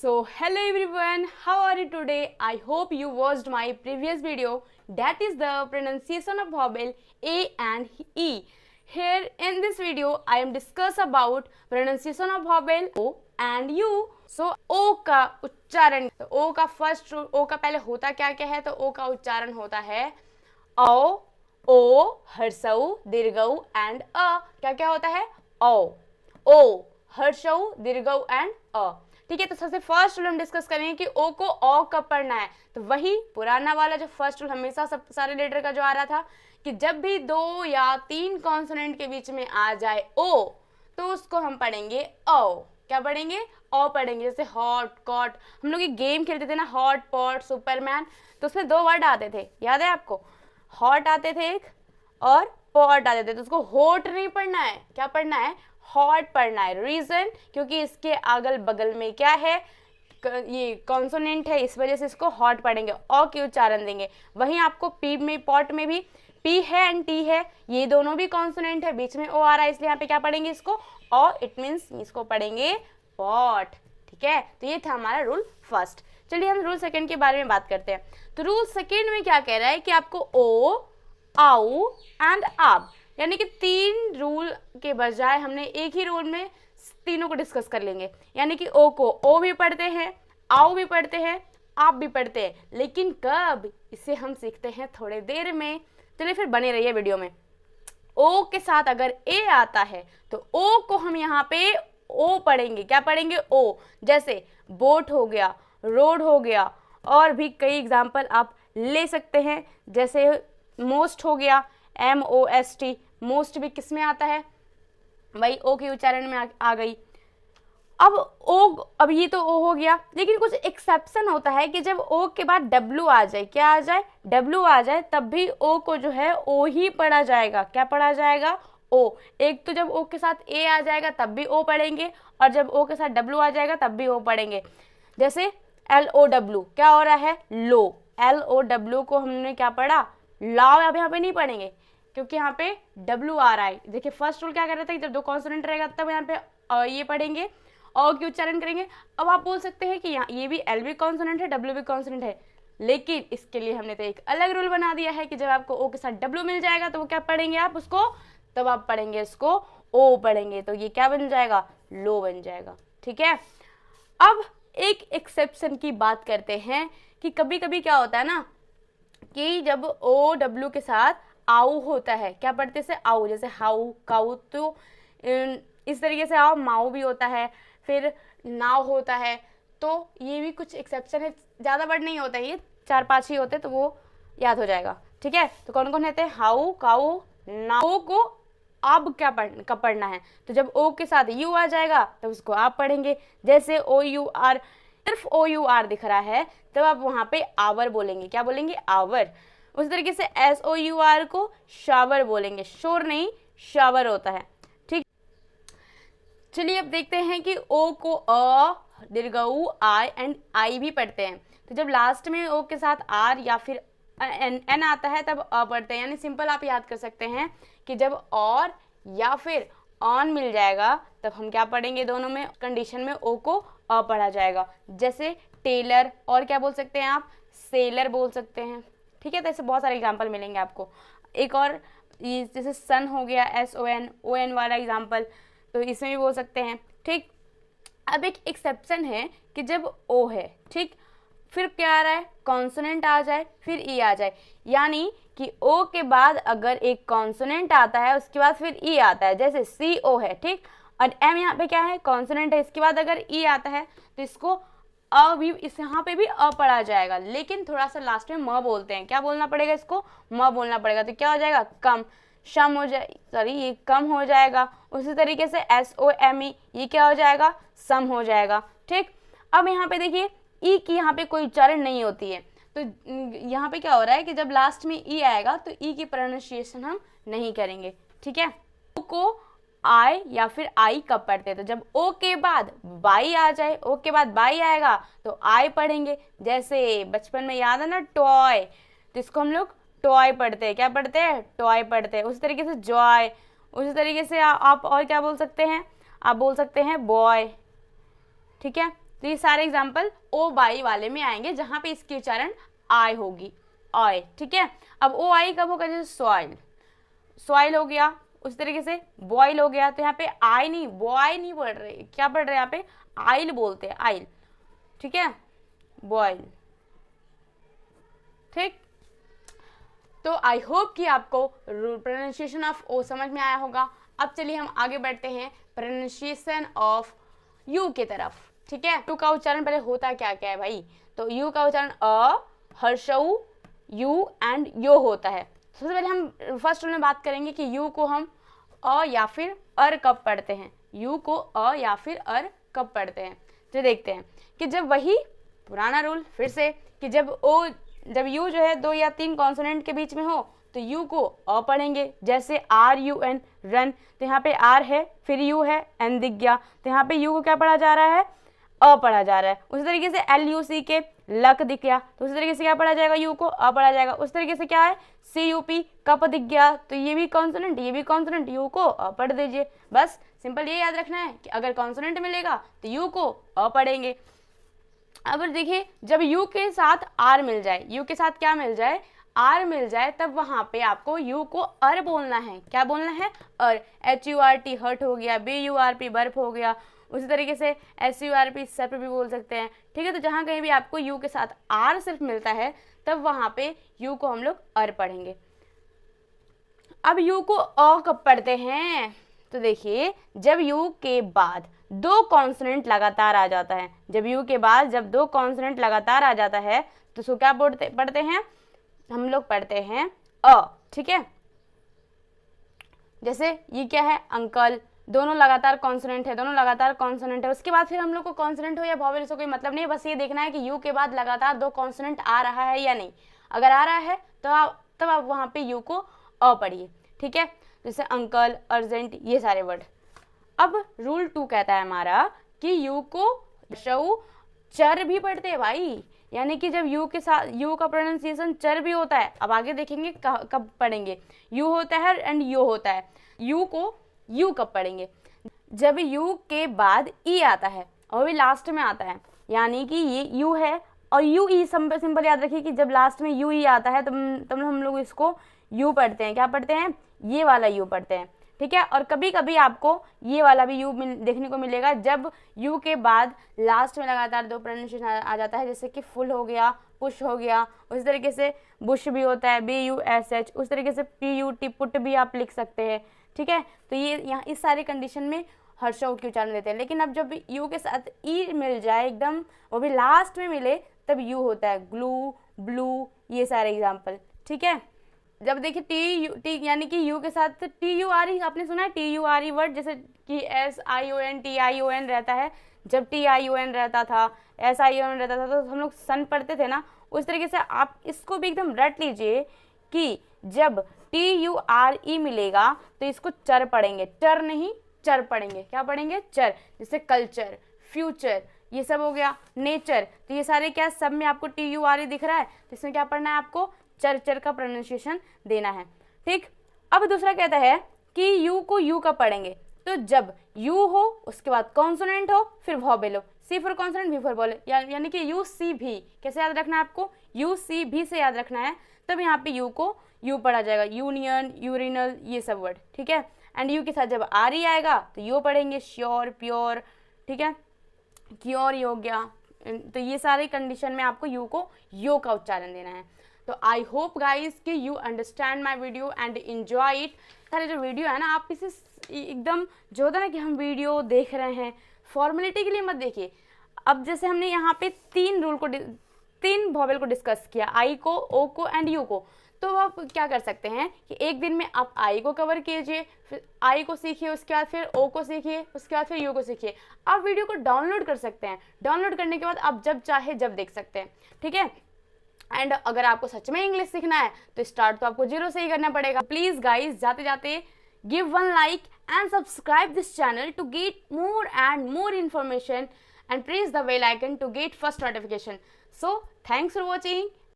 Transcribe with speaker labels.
Speaker 1: So hello everyone, how are you today? I hope you watched my previous video, that is the pronunciation of vowel A and E. Here in this video I am discuss about pronunciation of vowel O and U. So O का उच्चारण, तो O का first rule, O का पहले होता क्या क्या है, तो O का उच्चारण होता है औ, ओ, हर्षऊ, दीर्घऊ एंड अ. क्या क्या होता है? ओ, हर्षऊ, दीर्घऊ एंड अ. ठीक है, तो सबसे फर्स्ट रूल हम डिस्कस करेंगे कि ओ को औ कब पढ़ना है. तो वही पुराना वाला जो फर्स्ट रूल हमेशा सब सारे लेटर का जो आ रहा था कि जब भी 2 या 3 कॉन्सोनेंट के बीच में आ जाए ओ, तो उसको हम पढ़ेंगे औ. क्या पढ़ेंगे? औ पढ़ेंगे. जैसे हॉट, कॉट, हम लोग ये गेम खेलते थे ना, हॉट पॉट, सुपरमैन, तो उसमें 2 वर्ड आते थे, याद है आपको? हॉट आते थे एक और पॉट आते थे. तो उसको होट नहीं पढ़ना है, क्या पढ़ना है? हॉट पढ़ना है. रीजन, क्योंकि इसके अगल बगल में क्या है, ये कॉन्सोनेंट है, इस वजह से इसको हॉट पढ़ेंगे, औ के उच्चारण देंगे. वहीं आपको पी में, पॉट में भी पी है एंड टी है, ये दोनों भी कॉन्सोनेंट है, बीच में ओ आ रहा है, इसलिए यहाँ पे क्या पढ़ेंगे इसको? औ. इट मीन्स इसको पढ़ेंगे पॉट. ठीक है, तो ये था हमारा रूल फर्स्ट. चलिए हम रूल सेकंड के बारे में बात करते हैं. तो रूल सेकंड में क्या कह रहा है कि आपको ओ, आउ एंड आप, यानी कि 3 रूल के बजाय हमने एक ही रूल में तीनों को डिस्कस कर लेंगे. यानी कि ओ को ओ भी पढ़ते हैं, आओ भी पढ़ते हैं, आप भी पढ़ते हैं. लेकिन कब? इसे हम सीखते हैं थोड़े देर में. चलिए फिर बने रहिए वीडियो में. ओ के साथ अगर ए आता है तो ओ को हम यहाँ पे ओ पढ़ेंगे. क्या पढ़ेंगे? ओ. जैसे बोट हो गया, रोड हो गया, और भी कई एग्जाम्पल आप ले सकते हैं. जैसे मोस्ट हो गया, MOST. मोस्ट भी किस में आता है भाई? ओ के उच्चारण में आ गई. अब ये तो ओ हो गया, लेकिन कुछ एक्सेप्शन होता है कि जब ओ के बाद W आ जाए, क्या आ जाए? W आ जाए, तब भी ओ को जो है ओ ही पढ़ा जाएगा. क्या पढ़ा जाएगा? ओ. एक तो जब ओ के साथ ए आ जाएगा तब भी ओ पढ़ेंगे, और जब ओ के साथ W आ जाएगा तब भी ओ पढ़ेंगे. जैसे LOW, क्या हो रहा है? लो. LOW को हमने क्या पढ़ा? लाओ. अब यहाँ पे नहीं पढ़ेंगे क्योंकि यहाँ पे W आ रहा है. देखिए फर्स्ट रूल क्या कर रहा था कि जब 2 कॉन्सोनेंट रहेगा तब यहाँ पे ये पढ़ेंगे, औ की उच्चारण करेंगे. अब आप बोल सकते हैं कि यहाँ ये भी L भी कॉन्सोनेंट है, W भी कॉन्सोनेंट है, लेकिन इसके लिए हमने तो एक अलग रूल बना दिया है कि जब आपको O के साथ W मिल जाएगा तो वो क्या पढ़ेंगे आप उसको? तब आप पढ़ेंगे इसको O पढ़ेंगे, तो ये क्या बन जाएगा? लो बन जाएगा. ठीक है, अब एक एक्सेप्शन की बात करते हैं कि कभी कभी क्या होता है ना कि जब OW के साथ आउ होता है, क्या पढ़ते से? आउ. जैसे हाउ, काउ, तो इस तरीके से आओ. माऊ भी होता है, फिर नाव होता है. तो ये भी कुछ एक्सेप्शन है, ज़्यादा वर्ड नहीं होता है, ये 4-5 ही होते, तो वो याद हो जाएगा. ठीक है, तो कौन कौन रहते हैं? हाउ, काउ, नाउ को अब क्या पढ़ना है, तो जब ओ के साथ यू आ जाएगा तो उसको आप पढ़ेंगे. जैसे OUR, सिर्फ OUR दिख रहा है तब आप वहाँ पे आवर बोलेंगे. क्या बोलेंगे? आवर. उस तरीके से SOUR को शावर बोलेंगे. शोर नहीं, शावर होता है. ठीक, चलिए अब देखते हैं कि ओ को अ, दीर्घऊ, आई एंड आई भी पढ़ते हैं. तो जब लास्ट में ओ के साथ आर या फिर एन आता है तब अ पढ़ते हैं. यानी सिंपल आप याद कर सकते हैं कि जब और या फिर ऑन मिल जाएगा तब हम क्या पढ़ेंगे? दोनों में कंडीशन में ओ को अ पढ़ा जाएगा. जैसे टेलर, और क्या बोल सकते हैं आप? सेलर बोल सकते हैं. ठीक है, तो ऐसे बहुत सारे एग्जाम्पल मिलेंगे आपको. एक और ये जैसे सन हो गया, SON वाला एग्जाम्पल, तो इसमें भी बोल सकते हैं. ठीक, अब एक एक्सेप्शन है कि जब ओ है, ठीक, फिर क्या आ रहा है? कॉन्सोनेंट आ जाए, फिर ई आ जाए. यानी कि ओ के बाद अगर एक कॉन्सोनेंट आता है उसके बाद फिर ई आता है. जैसे CO है, ठीक, और M यहाँ पे क्या है? कॉन्सोनेंट है, इसके बाद अगर ई आता है तो इसको अ भी, इस यहाँ पे भी अ पढ़ा जाएगा, लेकिन थोड़ा सा लास्ट में म बोलते हैं. क्या बोलना पड़ेगा इसको? म बोलना पड़ेगा. तो क्या हो जाएगा? कम. शम हो जाए, सॉरी, ये कम हो जाएगा. उसी तरीके से SOME, ये क्या हो जाएगा? सम हो जाएगा. ठीक, अब यहाँ पे देखिए ई की यहाँ पे कोई उच्चारण नहीं होती है, तो यहाँ पे क्या हो रहा है कि जब लास्ट में ई आएगा तो ई की प्रोनाउंसिएशन हम नहीं करेंगे. ठीक है, ओ को आई या फिर आई कब पढ़ते हैं? तो जब ओ के बाद बाई आ जाए, ओ के बाद बाई आएगा तो आई पढ़ेंगे. जैसे बचपन में याद है ना टॉय, तो इसको हम लोग टॉय पढ़ते हैं. क्या पढ़ते हैं? टॉय पढ़ते हैं. उसी तरीके से जॉय, उसी तरीके से आप और क्या बोल सकते हैं? आप बोल सकते हैं बॉय. ठीक है, तो ये सारे एग्जाम्पल ओ बाई वाले में आएंगे जहां पे इसकी उच्चारण आई होगी, ऑय, ठीक है। अब ओ आई कब होगा, जैसे सॉइल, सॉइल हो गया, उस तरीके से बॉयल हो गया, तो यहाँ पे आई नहीं, बॉय नहीं पढ़ रहे, क्या पढ़ रहे हैं यहाँ पे, आइल बोलते हैं, आइल, ठीक है, बॉयल, ठीक। तो आई होप कि आपको प्रोनाउंसिएशन ऑफ ओ समझ में आया होगा। अब चलिए हम आगे बढ़ते हैं प्रोनाउंसिएशन ऑफ यू की तरफ, ठीक है। यू का उच्चारण पहले होता क्या क्या है भाई, तो यू का उच्चारण अ, हर्षऊ, यू एंड यो होता है। सबसे पहले हम फर्स्ट रूल में बात करेंगे कि यू को हम अ या फिर अर कब पढ़ते हैं, यू को अ या फिर अर कब पढ़ते हैं। तो देखते हैं कि जब वही पुराना रूल फिर से कि जब यू जो है 2 या 3 कॉन्सोनेंट के बीच में हो तो यू को अ पढ़ेंगे, जैसे आर यू एन रन, तो यहाँ पे आर है फिर यू है एन दिख गया, तो यहाँ पे यू को क्या पढ़ा जा रहा है, अ पढ़ा जा रहा है। उसी तरीके से एल यू सी के लक दिख गया, तो उसी तरीके से क्या पढ़ा जाएगा, यू को अ पढ़ा जाएगा। उस तरीके से क्या है, सी यू पी कप दिख गया, तो ये भी कॉन्सोनेंट ये भी कॉन्सोनेंट, यू को अ पढ़ दीजिए। बस सिंपल ये याद रखना है कि अगर कॉन्सोनेंट मिलेगा तो यू को अ पढ़ेंगे। अब देखिए जब यू के साथ आर मिल जाए, यू के साथ क्या मिल जाए, आर मिल जाए, तब वहां पे आपको यू को अर बोलना है। क्या बोलना है, uh, H U R T hurt हो गया, बी यू आर पी बर्फ हो गया, उसी तरीके से एस यू आर पी सर्प भी बोल सकते हैं, ठीक है। तो जहां कहीं भी आपको यू के साथ आर सिर्फ मिलता है तब वहां पे यू को हम लोग अर पढ़ेंगे। अब यू को अ कब पढ़ते हैं, तो देखिए जब यू के बाद 2 कॉन्सोनेंट लगातार आ जाता है, जब यू के बाद जब 2 कॉन्सोनेंट लगातार आ जाता है तो उसको क्या पढ़ते हैं, हम लोग पढ़ते हैं अ, ठीक है। जैसे ये क्या है, अंकल, दोनों लगातार कॉन्सोनेंट है, दोनों लगातार कॉन्सोनेंट है। उसके बाद फिर हम लोग को कॉन्सोनेंट हो या वॉवेल से कोई मतलब नहीं है, बस ये देखना है कि यू के बाद लगातार 2 कॉन्सोनेंट आ रहा है या नहीं। अगर आ रहा है तो तब आप वहां पे यू को अ पढ़िए, ठीक है। जैसे अंकल, अर्जेंट, ये सारे वर्ड। अब रूल 2 कहता है हमारा कि यू को चर भी पढ़ते हैं भाई, यानी कि जब यू के साथ यू का प्रोनाउंसिएशन चर भी होता है। अब आगे देखेंगे कब पढ़ेंगे, यू होता है एंड यू होता है। यू को यू कब पढ़ेंगे, जब यू के बाद ई आता है और भी लास्ट में आता है, यानी कि ये यू है और यू ई, सिंपल याद रखिए कि जब लास्ट में यू ई आता है तब हम लोग इसको यू पढ़ते हैं। क्या पढ़ते हैं, ये वाला यू पढ़ते हैं, ठीक है। और कभी कभी आपको ये वाला भी यू देखने को मिलेगा जब यू के बाद लास्ट में लगातार 2 प्रोनाउंसिएशन आ जाता है, जैसे कि फुल हो गया, पुश हो गया, उस तरीके से बुश भी होता है, बी यू एस एच, उस तरीके से पी यू टी पुट भी आप लिख सकते हैं, ठीक है। तो ये यहाँ इस सारी कंडीशन में हर्षों की उच्चारण देते हैं। लेकिन अब जब यू के साथ ई मिल जाए एकदम, वो भी लास्ट में मिले, तब यू होता है ग्लू, ब्लू, ये सारे एग्जाम्पल, ठीक है। जब देखिए टी यानी कि यू के साथ टी यू आर ई, आपने सुना है T U R E word, जैसे कि S I O N T I O N रहता है, जब टी आई ओ एन रहता था, एस आई ओ एन रहता था, तो हम लोग सन पढ़ते थे ना, उस तरीके से आप इसको भी एकदम रट लीजिए कि जब टी यू आर ई मिलेगा तो इसको चर पढ़ेंगे, टर नहीं चर पढ़ेंगे। क्या पढ़ेंगे, चर। जैसे कल्चर, फ्यूचर, ये सब हो गया, नेचर, तो ये सारे क्या, सब में आपको टी यू आर ई दिख रहा है, तो इसमें क्या पढ़ना है आपको, चर का प्रोनाउंसिएशन देना है, ठीक। अब दूसरा कहता है कि यू को यू कब पढ़ेंगे, तो जब यू हो उसके बाद कॉन्सोनेंट हो फिर वॉवेल हो, C for consonant, V for vowel, यानी कि यू सी भी। कैसे याद रखना है आपको, यू सी भी से याद रखना है, तब यहाँ पे यू को यू पढ़ा जाएगा, यूनियन, यूरिनल, ये सब वर्ड, ठीक है। एंड यू के साथ जब आर ई आएगा तो यू पढ़ेंगे, श्योर, प्योर, ठीक है, क्योर, योग्य। तो ये सारे कंडीशन में आपको यू को यो का उच्चारण देना है। तो आई होप गाइज कि you understand my video and enjoy it. सारे जो वीडियो है ना, आप इसे एकदम जो होता है ना कि हम वीडियो देख रहे हैं फॉर्मेलिटी के लिए मत देखिए। अब जैसे हमने यहाँ पे 3 वॉवेल को डिस्कस किया, आई को, ओ को एंड यू को, तो आप क्या कर सकते हैं कि एक दिन में आप आई को कवर कीजिए, फिर आई को सीखिए, उसके बाद फिर ओ को सीखिए, उसके बाद फिर यू को सीखिए। आप वीडियो को डाउनलोड कर सकते हैं, डाउनलोड करने के बाद आप जब चाहे जब देख सकते हैं, ठीक है। एंड अगर आपको सच में इंग्लिश सीखना है तो स्टार्ट तो आपको 0 से ही करना पड़ेगा। प्लीज गाइज जाते जाते give 1 like and subscribe this channel to get more and more information and press the bell icon to get first notification. So thanks for watching.